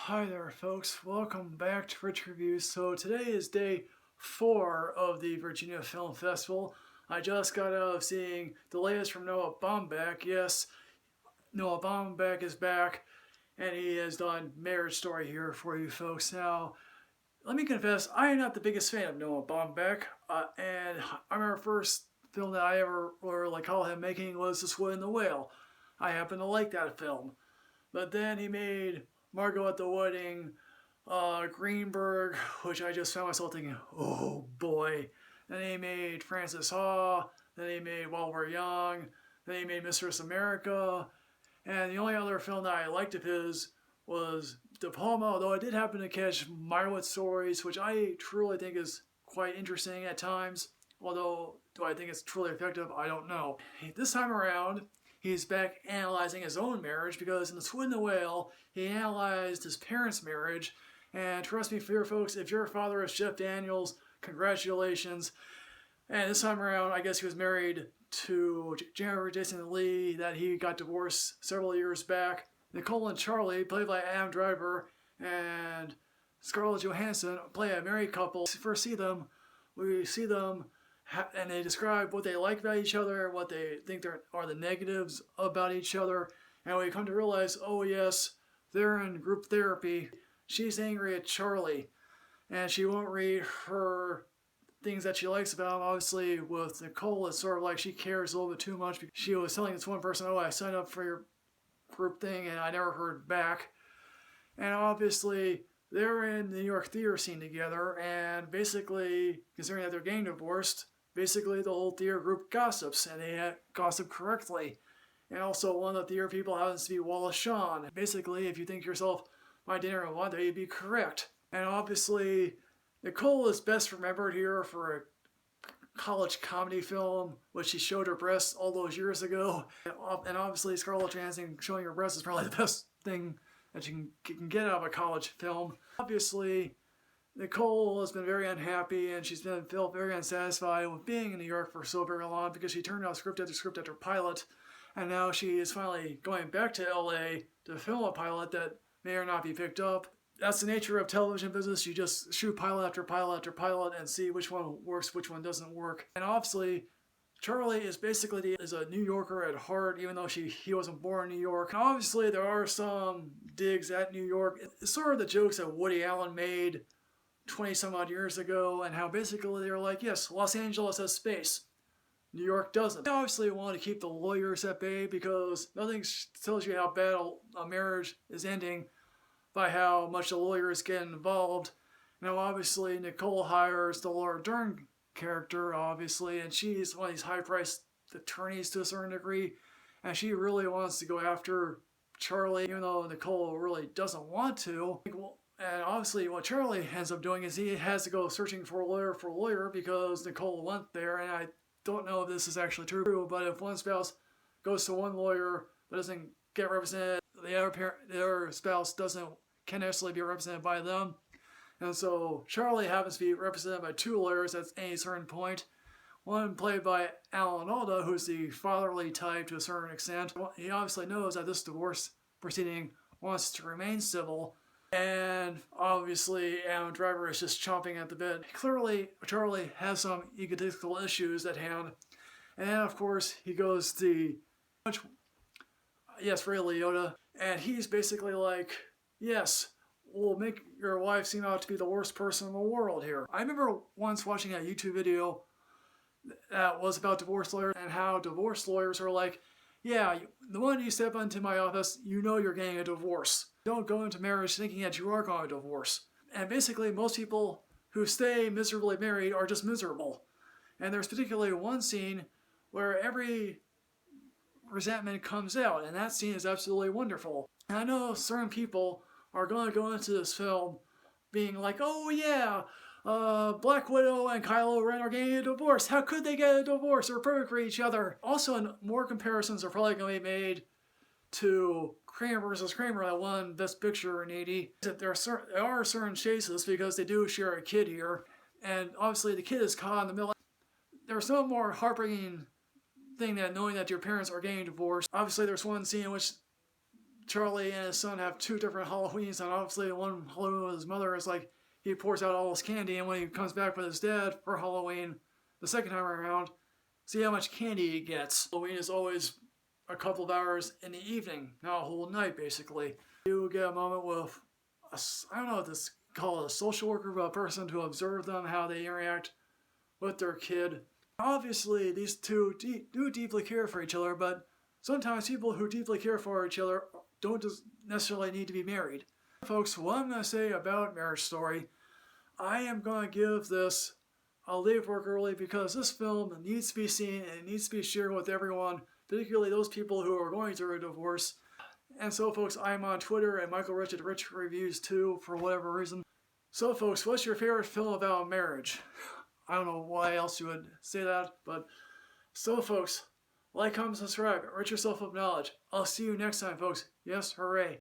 Hi there folks, welcome back to Rich Reviews. So today is day 4 of the Virginia Film Festival. I just got out of seeing the latest from Noah Baumbach. Yes, Noah Baumbach is back and he has done Marriage Story here for you folks. Now, let me confess, I am not the biggest fan of Noah Baumbach, and I remember the first film that I ever recall him making was The Squid and the Whale. I happen to like that film. But then he made Margot at the Wedding, Greenberg, which I just found myself thinking, oh boy. Then he made Francis Ha, then he made While We're Young, then he made Mistress America, and the only other film that I liked of his was De Palma, although I did happen to catch Meyerowitz Stories, which I truly think is quite interesting at times, although do I think it's truly effective, I don't know. This time around, he's back analyzing his own marriage because in The Squid and the Whale, he analyzed his parents' marriage. And trust me, dear folks, if your father is Jeff Daniels, congratulations. And this time around, I guess he was married to Jennifer Jason Leigh, that he got divorced several years back. Nicole and Charlie, played by Adam Driver and Scarlett Johansson, play a married couple. When we first see them, and they describe what they like about each other, what they think are the negatives about each other, and we come to realize, oh yes, they're in group therapy. She's angry at Charlie, and she won't read her things that she likes about him. Obviously, with Nicole, it's sort of like she cares a little bit too much because she was telling this one person, oh, I signed up for your group thing, and I never heard back. And obviously, they're in the New York theater scene together, and basically, considering that they're getting divorced, basically the whole theater group gossips, and they gossip correctly. And also, one of the theater people happens to be Wallace Shawn. Basically, if you think to yourself, my dinner and one day, you'd be correct. And obviously, Nicole is best remembered here for a college comedy film, which she showed her breasts all those years ago. And obviously, Scarlett Johansson showing her breasts is probably the best thing that you can get out of a college film. Obviously, Nicole has been very unhappy, and she's felt very unsatisfied with being in New York for so very long because she turned out script after pilot, and now she is finally going back to LA to film a pilot that may or not be picked up. That's the nature of television business. You just shoot pilot after pilot after pilot and see which one works, which one doesn't work. And obviously, Charlie is basically a New Yorker at heart, even though he wasn't born in New York. And obviously, there are some digs at New York. It's sort of the jokes that Woody Allen made 20 some odd years ago, and how basically they were like, yes, Los Angeles has space, New York doesn't. They obviously want to keep the lawyers at bay because nothing tells you how bad a marriage is ending by how much the lawyers get involved. Now obviously Nicole hires the Laura Dern character, obviously, and she's one of these high-priced attorneys to a certain degree, and she really wants to go after Charlie, even though Nicole really doesn't want to. And obviously what Charlie ends up doing is he has to go searching for a lawyer because Nicole went there, and I don't know if this is actually true, but if one spouse goes to one lawyer but doesn't get represented, the other spouse can't necessarily be represented by them. And so Charlie happens to be represented by two lawyers at any certain point. One played by Alan Alda, who's the fatherly type to a certain extent. He obviously knows that this divorce proceeding wants to remain civil, and obviously Adam Driver is just chomping at the bit. Clearly, Charlie has some egotistical issues at hand. And then, of course, he goes to Ray Liotta, and he's basically like, yes, we'll make your wife seem out to be the worst person in the world here. I remember once watching a YouTube video that was about divorce lawyers and how divorce lawyers are like, yeah, the moment you step into my office, you know you're getting a divorce. Don't go into marriage thinking that you are going to divorce. And basically, most people who stay miserably married are just miserable. And there's particularly one scene where every resentment comes out, and that scene is absolutely wonderful. And I know certain people are going to go into this film being like, oh yeah, Black Widow and Kylo Ren are getting a divorce. How could they get a divorce? They're perfect for each other. Also, more comparisons are probably going to be made to Kramer versus Kramer that won Best Picture in '80. There are certain chases because they do share a kid here, and obviously the kid is caught in the middle. There's no more heartbreaking thing than knowing that your parents are getting divorced. Obviously, there's one scene in which Charlie and his son have 2 different Halloweens, and obviously one Halloween with his mother is like he pours out all his candy, and when he comes back with his dad for Halloween the second time around, see how much candy he gets. Halloween is always a couple of hours in the evening, not a whole night basically. You get a moment with, I don't know what this call it, a social worker, but a person to observe them, how they interact with their kid. Obviously, these two do deeply care for each other, but sometimes people who deeply care for each other don't just necessarily need to be married. Folks, what I'm going to say about Marriage Story, I am going to give this, I'll leave work early because this film needs to be seen and it needs to be shared with everyone, particularly those people who are going through a divorce. And so, folks, I'm on Twitter at Michael Rich at Rich Reviews too, for whatever reason. So, folks, what's your favorite film about marriage? I don't know why else you would say that, but so, folks, like, comment, subscribe, enrich yourself with knowledge. I'll see you next time, folks. Yes, hooray.